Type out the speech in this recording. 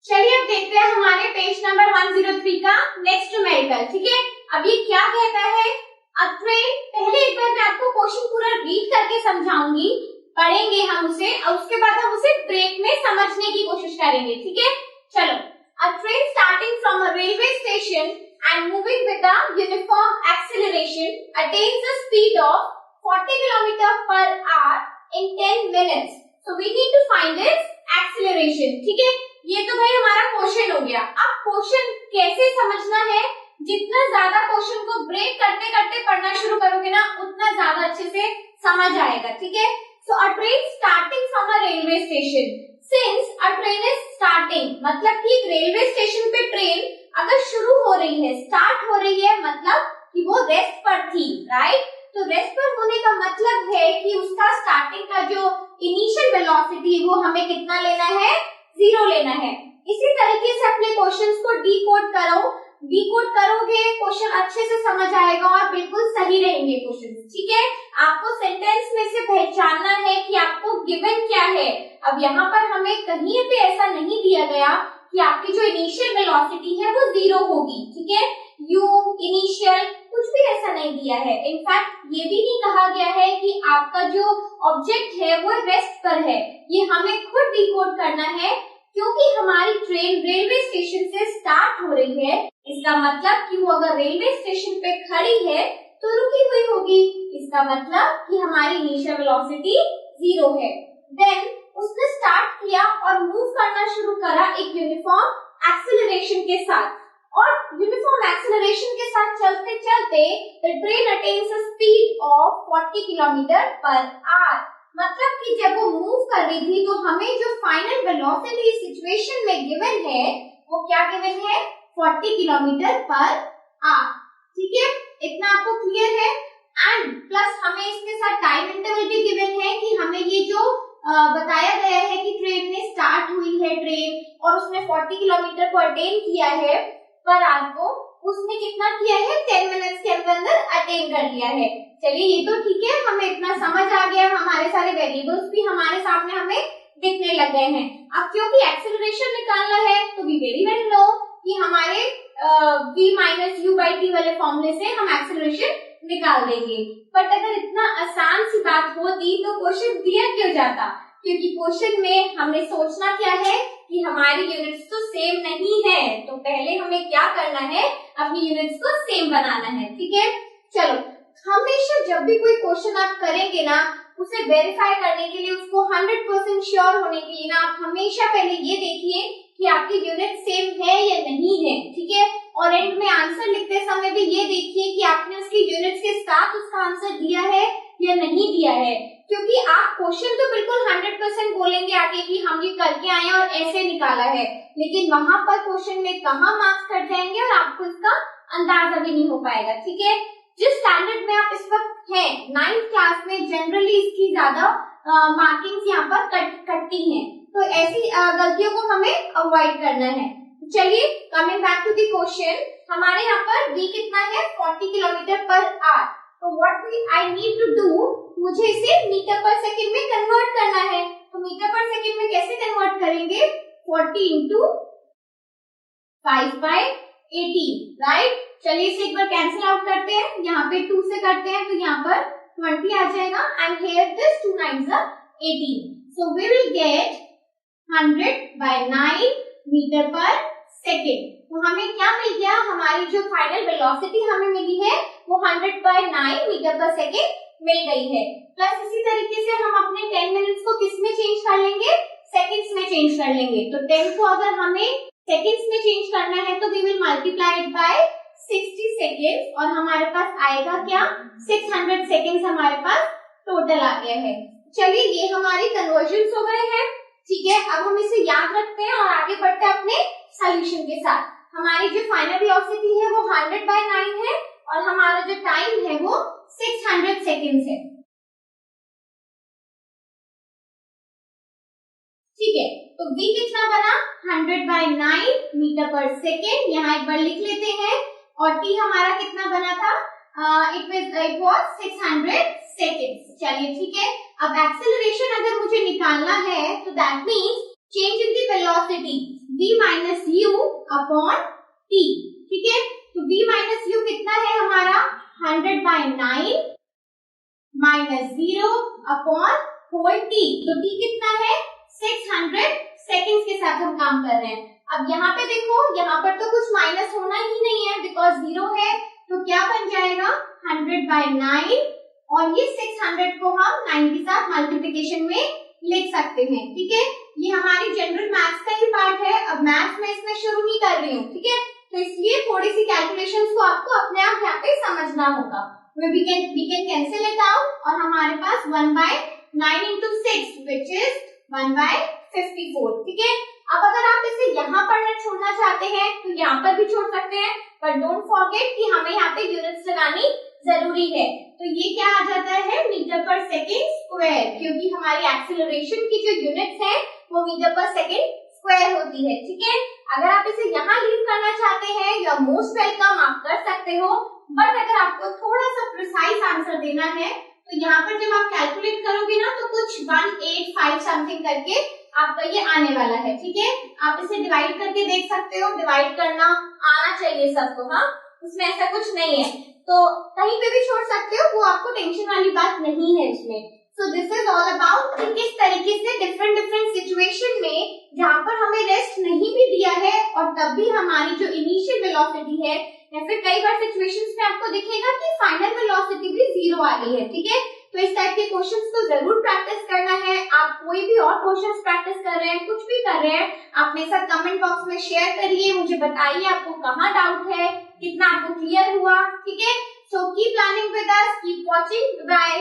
चलिए अब देखते हैं हमारे पेज नंबर 103 का नेक्स्ट न्यूमेरिकल। ठीक है, अब ये क्या कहता है, अ ट्रेन, पहले एक बार मैं आपको क्वेश्चन पूरा रीड करके समझाऊंगी, पढ़ेंगे हम उसे और उसके बाद हम उसे ब्रेक में समझने की कोशिश करेंगे। ठीक है, चलो। अ train starting from a railway station and moving with a uniform acceleration attains a speed of 40 km per hour in 10 minutes. So we need to find its acceleration. ठीक है, ये तो भाई हमारा क्वेश्चन हो गया। अब क्वेश्चन कैसे समझना है, जितना ज्यादा क्वेश्चन को ब्रेक करते करते पढ़ना शुरू करोगे ना, उतना ज्यादा अच्छे से समझ आएगा। ठीक है, so a train starting from a railway station. Since a train is starting, मतलब कि रेलवे स्टेशन पे ट्रेन अगर शुरू हो रही है, स्टार्ट हो रही है, मतलब कि वो रेस्ट पर थी, राइट। तो रेस्ट पर होने का मतलब है कि उसका स्टार्टिंग का जो इनिशियल वेलोसिटी वो हमें कितना लेना है, 0 लेना है। इसी तरीके से अपने क्वेश्चंस को डिकोड करोगे, क्वेश्चन अच्छे से समझ आएगा और बिल्कुल सही रहेंगे क्वेश्चन। ठीक है, आपको सेंटेंस में से पहचानना है कि आपको गिवन क्या है। अब यहाँ पर हमें कहीं पे ऐसा नहीं दिया गया कि आपकी जो इनिशियल वेलोसिटी है वो 0 होगी। ठीक है, यू इनिशियल कुछ भी ऐसा नहीं दिया है। इनफैक्ट ये भी नहीं कहा गया है कि आपका जो ऑब्जेक्ट है वो रेस्ट पर है। ये हमें खुद डिकोड करना है, क्योंकि हमारी ट्रेन रेलवे स्टेशन से स्टार्ट हो रही है। इसका मतलब कि वो अगर रेलवे स्टेशन पे खड़ी है तो रुकी हुई होगी। इसका मतलब कि हमारी इनिशियल वेलोसिटी 0 है। देन उसने स्टार्ट किया और मूव करना शुरू करा एक यूनिफॉर्म एक्सेलरेशन के साथ, और यूनिफॉर्म एक्सेलरेशन के साथ चलते चलते the train attains a speed of 40 kilometre per our. मतलब कि जब वो मूव कर रही थी तो हमें जो फाइनल वेलोसिटी सिचुएशन में गिवन है वो क्या गिवन है, 40 किलोमीटर पर आवर। ठीक है, इतना आपको क्लियर है। एंड प्लस हमें इसके साथ टाइम इंटरवल भी गिवन है कि हमें ये जो बताया गया है कि ट्रेन ने स्टार्ट हुई है ट्रेन और उसने 40 किलोमीटर को अटेन किया है पर आवर को, उसने कितना किया है, 10 मिनट्स के अंदर अटेन कर लिया है। चलिए ये तो ठीक है, हमें इतना समझ आ गया, हमारे सारे वेरिएबल्स भी हमारे सामने हमें दिखने लग गए हैं। अब क्योंकि एक्सेलरेशन निकालना है तो वी वेरी वेल नो कि हमारे v minus you by T वाले फॉर्मूले से हम एक्सेलरेशन निकाल देंगे। बट अगर इतना आसान सी बात होती तो क्वेश्चन दिया क्यों जाता, क्योंकि क्वेश्चन में हमने सोचना क्या है कि हमारी यूनिट्स तो सेम नहीं है, तो पहले हमें क्या करना है, अपनी यूनिट्स को सेम बनाना है। ठीक है, चलो। हमेशा जब भी कोई क्वेश्चन आप करेंगे ना, उसे वेरीफाई करने के लिए, उसको 100% श्योर होने के लिए ना, आप हमेशा पहले ये देखिए कि आपकी यूनिट सेम है या नहीं है। ठीक है, और एंड में आंसर लिखते समय भी ये देखिए कि आपने उसकी यूनिट्स के साथ उसका आंसर दिया है या नहीं दिया है, क्योंकि आप क्वेश्चन तो बिल्कुल 100% बोलेंगे आगे कि हम ये करके आए और ऐसे निकाला है, लेकिन वहां पर क्वेश्चन में कहाँ मार्क्स कट जाएंगे और आपको इसका अंदाजा भी नहीं हो पाएगा। ठीक है, जिस स्टैंडर्ड में आप इस वक्त हैं 9th क्लास में, जनरली इसकी ज्यादा मार्किंग्स यहाँ पर कटती हैं, तो ऐसी गलतियों को हमें अवॉइड करना है। चलिए, coming back to the question, हमारे यहाँ पर v कितना है, 40 किलोमीटर पर आवर। तो what I need to do, मुझे इसे मीटर पर सेकंड में कन्वर्ट करना है। तो मीटर पर सेकंड में कैसे कन्वर्ट करेंगे, 40 इंटू 5/18, राइट। चलिए इसे एक बार कैंसिल आउट करते हैं, यहाँ पे 2 से करते हैं तो यहाँ पर 20 आ जाएगा, and here this 2 9s are 18, so we will get 100/9 metre per second. तो हमें क्या मिल गया, हमारी जो फाइनल वेलोसिटी हमें मिली है वो 100/9 मीटर पर सेकेंड मिल गई है। प्लस इसी तरीके से हम अपने 10 मिनट्स को किस में चेंज कर लेंगे, सेकंड्स में चेंज कर लेंगे। तो 10 को अगर हमें सेकंड्स में चेंज करना है तो we will multiply it by 60 seconds, और हमारे पास आएगा क्या, 600 सेकेंड्स हमारे पास टोटल आ गया है। चलिए ये हमारी कन्वर्जन हो गए हैं। ठीक है, अब हम इसे याद रखते हैं और आगे बढ़ते हैं अपने सॉल्यूशन के साथ। हमारी जो फाइनल वेलोसिटी है वो 100/9 है और हमारा जो टाइम है वो 600 सेकेंड्स है। ठीक है, तो v कितना बना, 100/9 मीटर पर सेकेंड, यहाँ एक बार लिख लेते हैं, और t हमारा कितना बना था, इट वाज 600 सेकेंड्स। चलिए ठीक है, अब एक्सेलरेशन अगर मुझे निकालना है तो that means change in the velocity, v minus you upon t, ठीक है। तो v माइनस यू कितना है हमारा 100/9 माइनस 0 अपॉन होल t, तो t कितना है 600 सेकेंड्स के साथ हम काम कर रहे हैं। अब यहाँ पे देखो, यहाँ पर तो कुछ माइनस होना ही नहीं है बिकॉज 0 है, तो क्या बन जाएगा 100/9 और ये 600 को हम 9 के साथ मल्टीप्लिकेशन में लिख सकते हैं, ठीक है। ये हमारी जनरल मैथ्स का ही पार्ट है, अब मैथ्स में इसमें शुरू नहीं कर रही हूँ, ठीक है। तो इसलिए थोड़ी सी कैलकुलेशंस को आपको अपने आप यहाँ पे समझना होगा। We can cancel it out और हमारे पास 1/9 into 6 which is 1/54, ठीक है। अब अगर आप इसे यहाँ पर छोड़ना चाहते हैं तो यहाँ पर भी छोड़ सकते हैं, पर डोंट फॉरगेट कि हमें यहाँ पे यूनिट्स लगानी जरूरी है। तो ये क्या आ जाता है मीटर पर सेकेंड स्क्वायर, क्योंकि हमारी एक्सेलरेशन की जो यूनिट्स है वो मीटर पर सेकेंड स्क्वायर होती है, ठीक है। अगर आप इसे यहाँ लीव करना चाहते हैं यू आर मोस्ट वेलकम, आप कर सकते हो, बट अगर आपको थोड़ा सा प्रिसाइज आंसर देना है तो यहाँ पर जब आप कैलकुलेट करोगे ना तो कुछ 185 समथिंग करके आपका ये आने वाला है, ठीक है। आप इसे डिवाइड करके देख सकते हो, डिवाइड करना आना चाहिए सबको, हाँ, उसमें ऐसा कुछ नहीं है, तो कहीं पे भी छोड़ सकते हो, वो आपको टेंशन वाली बात नहीं है इसमें। So this is all about कि किस तरीके से डिफरेंट सिचुएशन में जहाँ पर हमें रेस्ट नहीं भी दिया है और तब भी हमारी जो इनिशियल वेलोसिटी है या फिर कई बार सिचुएशंस में आपको दिखेगा कि फाइनल वेलोसिटी भी 0 आ गई है, ठीक है। तो इस टाइप के क्वेश्चंस को जरूर प्रैक्टिस करना है। आप कोई भी और क्वेश्चंस प्रैक्टिस कर रहे हैं, कुछ भी कर रहे हैं, आप मेरे साथ कमेंट बॉक्स में शेयर करिए, मुझे बताइए आपको कहाँ डाउट है, कितना आपको क्लियर हुआ, ठीक है। So keep learning with us, keep watching, bye.